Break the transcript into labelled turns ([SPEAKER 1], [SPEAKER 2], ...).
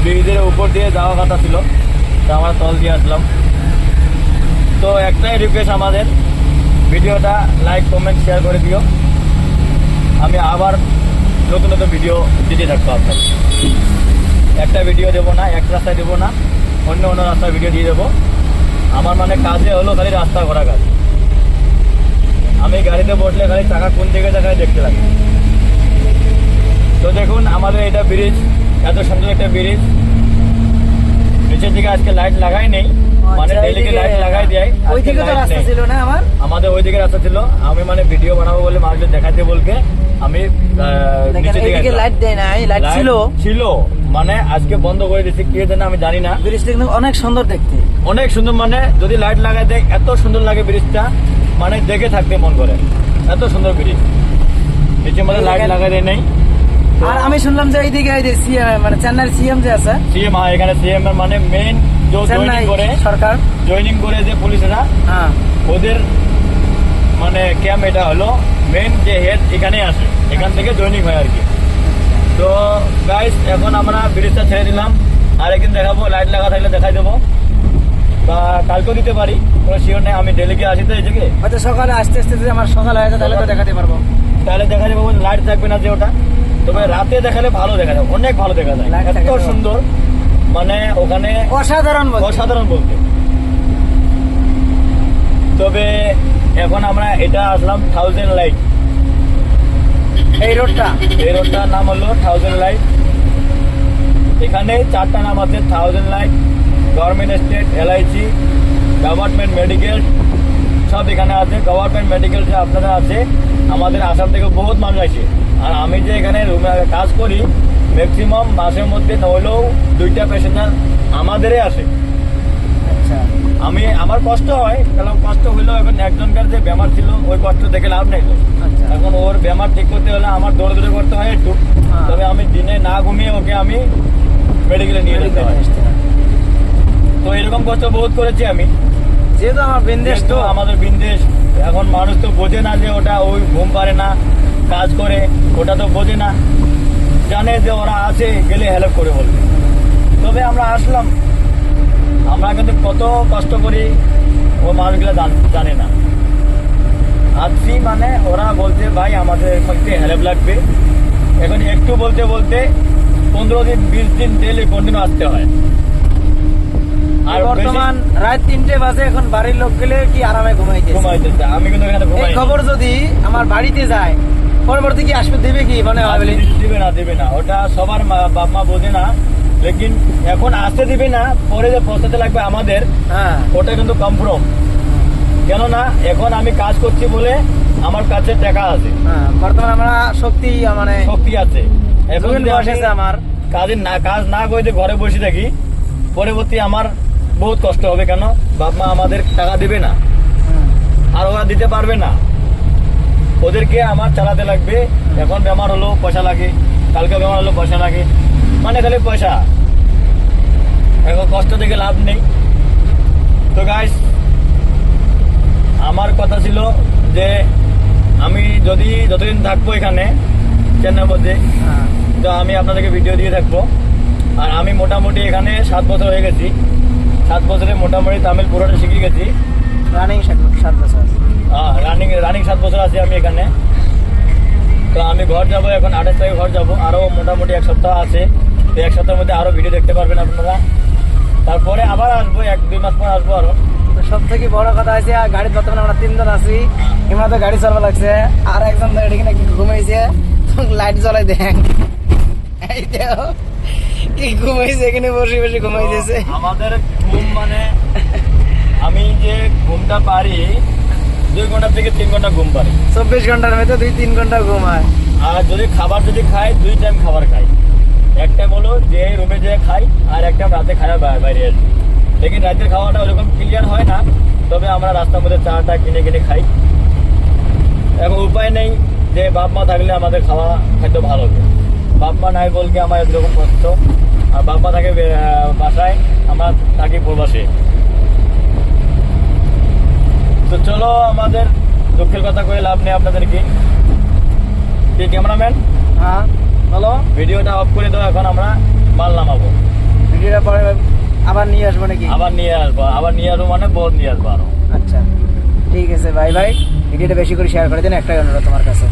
[SPEAKER 1] ব্রিজের উপর দিয়ে যাওয়া কথা ছিল, তো আমরা তল দিয়ে আসলাম। তো একটাই রিকোয়েস্ট আমাদের, ভিডিওটা লাইক কমেন্ট শেয়ার করে দিও। আমি আবার নতুন নতুন ভিডিও দিতে থাকবো আপনার। একটা ভিডিও দেবো না, এক রাস্তায় দেবো না, অন্য অন্য রাস্তায় ভিডিও দিয়ে দেবো। আমার মানে কাজে হলো খালি রাস্তা ঘোরা কাজ। আমি গাড়িতে বসলে খালি টাকা কোন দিকে দেখায় দেখতে লাগে। তো দেখুন আমাদের এটা ব্রিজ, এত সুন্দর একটা ব্রিজ। নিচের দিকে আজকে লাইট লাগাই নেই, মানে ডেইলিকে লাইট লাগাই দেয়।
[SPEAKER 2] ওইদিকে তো রাস্তা ছিল না
[SPEAKER 1] আমাদের ওইদিকে রাস্তা ছিল। আমি মানে ভিডিও বানাবো বলে মানুষদের দেখাতে বলকে আমি
[SPEAKER 2] এইদিকে লাইট দেয় না, লাইট ছিল
[SPEAKER 1] মানে আজকে বন্ধ করে দিচ্ছি, কে জানে আমি জানি না।
[SPEAKER 2] ব্রিজটা কিন্তু অনেক সুন্দর দেখতে,
[SPEAKER 1] অনেক সুন্দর। মানে যদি লাইট লাগাই দেয় এত সুন্দর লাগে ব্রিজটা, মানে দেখে থাকতে মন করে, এত সুন্দর ব্রিজ। নিচে মধ্যে লাইট লাগাই দেয় নেই।
[SPEAKER 2] আর আমি শুনলাম যে এইদিকে মানে চেন্নাইয়ের সিএম যে আছে,
[SPEAKER 1] সিএম, হ্যাঁ এখানে সিএম এর মানে মেইন জয়েনিং করে সরকার, জয়েনিং করে যে পুলিশরা,
[SPEAKER 2] হ্যাঁ
[SPEAKER 1] ওদের মানে ক্যাম্প এটা হলো মেইন যে হেড এখানেই আসে, এখান থেকে জয়েনিং হয় আর কি। তো গাইস এখন আমরা ব্রিজটা ছেড়ে দিলাম, আর একদিন দেখাবো, লাইট লাগা থাকলে দেখাই দেবো, বা কালকেও দিতে পারি, কোনো শিওর নেই। আমি ডেলিকে আসি তো এই জায়গায়,
[SPEAKER 2] হয়তো সকালে আসতে আসতে যদি আমার সকাল হয়ে যায় তাহলে তো দেখাতে পারবো,
[SPEAKER 1] তাহলে দেখা যাবে লাইট থাকবে না যে ওটা। তবে রাতে দেখালে ভালো দেখা যায়, অনেক ভালো দেখা যায়, এত সুন্দর, মানে ওখানে
[SPEAKER 2] অসাধারণ
[SPEAKER 1] অসাধারণ বলতে। তবে এখন আমরা এটা আসলাম 1000 লাইট,
[SPEAKER 2] এই
[SPEAKER 1] রোডটার নাম হলো 1000 লাইট। এখানে 4টা নাম আছে, 1000 light, government state, LIC, government medical, সব এখানে আছে। গভর্নমেন্ট মেডিকেল যে আপনারা আছে, আমাদের আসাম থেকে বহুত মানুষ আসে। আর আমি যে এখানে রুমে কাজ করি, ম্যাক্সিমাম মাসের মধ্যে নইলেও 2টা প্যাসেঞ্জার আমাদেরই আসে।
[SPEAKER 2] আচ্ছা,
[SPEAKER 1] আমার কষ্ট হয়, কারণ কষ্ট হইলেও এখন একজনকার যে বেমার ছিল ওই কষ্ট দেখে লাভ নেই। তো এখন ওর বেমার ঠিক করতে হলে আমার দৌড়ে করতে হয় একটু। তবে আমি দিনে না ঘুমিয়ে ওকে আমি মেডিকেলে নিয়ে যেতে হয়। তো এরকম কষ্ট বহুত করেছি আমি,
[SPEAKER 2] যেহেতু আমার বিন্দেশ, তো
[SPEAKER 1] আমাদের বিন্দেশ। এখন মানুষ তো বোঝে না যে ওটা ওই ঘুম পারে না, কাজ করে, ওটা তো বোঝে না, জানে যে ওরা আছে গেলে হেল্প করে বলবে। তবে আমরা আসলাম, আমরা কিন্তু কত কষ্ট করি ও মানুষগুলো জানে না। আসছি মানে ওরা বলছে ভাই আমাদের একটু হেল্প লাগবে। এখন একটু বলতে বলতে 15 দিন 20 দিন ডেলি কন্টিনিউ আসতে হয়।
[SPEAKER 2] আর বর্তমান রাত 3টে বাজে, এখন বাড়ির লোক গেলে কি আরামে ঘুমাইতেছে।
[SPEAKER 1] আমি কিন্তু এখানে ঘুমাই।
[SPEAKER 2] খবর যদি আমার বাড়িতে যায়, পরবর্তী কি আসবে, দেবে কি মানে
[SPEAKER 1] দিবে না, ওটা সবার বাপ মা বোঝে না। লেকিন এখন আসতে দিবে না, পরে যে পৌঁছাতে লাগবে আমাদের, ওটা কিন্তু কনফার্ম। কেননা এখন আমি কাজ করছি বলে আমার কাছে টাকা আছে,
[SPEAKER 2] বর্তমানে আমরা শক্তি
[SPEAKER 1] আছে। এখন
[SPEAKER 2] আমার
[SPEAKER 1] কাজ না করে ঘরে বসে থাকি, পরবর্তী আমার বহুত কষ্ট হবে। কেন বাপ মা আমাদের টাকা দিবে না, আর ওরা দিতে পারবে না, ওদেরকে আমার চালাতে লাগবে। এখন বেমার হলো পয়সা লাগে, কালকে বেমার হলো পয়সা লাগে, মানে খালি পয়সা। এখন কষ্ট থেকে লাভ নেই। তো গাইস, আমার কথা ছিল যে আমি যতদিন থাকবো এখানে চেন্নাইয়ের মধ্যে, তো আমি আপনাদেরকে ভিডিও দিয়ে থাকবো। আর আমি মোটামুটি এখানে 7 বছর হয়ে গেছি। 7 বছরে মোটামুটি তামিল পুরোটা শিখে গেছি।
[SPEAKER 2] রানিং 7 বছর,
[SPEAKER 1] রানিং 7 বছর আছি আমি এখানে। তো আমি ঘর যাবো এখন, 28 তারিখে ঘর যাবো। আরও মোটামুটি 1 সপ্তাহ আছে, তো 1 সপ্তাহের মধ্যে আরও ভিডিও দেখতে পারবেন আপনারা। তারপরে আবার আসবো, 1-2 মাস পর আসবো আরো।
[SPEAKER 2] সব থেকে বড় কথা হয়েছে গাড়ির বর্তমানে আমরা 3 জন আছি। এমরা তো গাড়ি চালানো লাগছে, আর একজন এখানে ঘুমাইছে, লাইট জ্বলাই দেন, এই দেখো কি ঘুমাইছে, এখানে বসে বসে ঘুমাইতেছে।
[SPEAKER 1] আমাদের ঘুম মানে আমি যে ঘুমটা পারি 2 ঘন্টা থেকে 3 ঘন্টা ঘুম পারি।
[SPEAKER 2] 24 ঘন্টার মধ্যে 2-3 ঘন্টা ঘুম হয়।
[SPEAKER 1] আর যদি খাবার খাই, 2 টাইম খাবার খাই। এক টাইম হলো যে রুমে যেয়ে খাই, আর এক টাইম রাতে খাওয়া বাইরে আসি। লেকিন রাতের খাওয়াটা ওরকম ক্লিয়ার হয় না, তবে আমরা রাস্তার মধ্যে চাটা কিনে খাই। এখন উপায় নেই যে বাপ মা থাকলে আমাদের খাওয়া খাদ্য ভালো হবে। বাপ মা নাই বলকে আমার এরকম কষ্ট। আর বাপ মা থাকে বাসায়, আমরা থাকি প্রবাসে। তো চলো, আমাদের দুঃখের কথা কয়ে লাভ নেই আপনাদেরকে। ক্যামেরাম্যান,
[SPEAKER 2] হ্যাঁ বলো,
[SPEAKER 1] ভিডিওটা অফ করে দাও, এখন আমরা মাল নামাবো।
[SPEAKER 2] আবার নিয়ে আসবো নাকি?
[SPEAKER 1] আবার নিয়ে আসবো মানে বোর নিয়ে আসবো আরো।
[SPEAKER 2] আচ্ছা ঠিক আছে ভাই, ভিডিওটা বেশি করে শেয়ার করে দিন, একটাই অনুরোধ তোমার কাছে।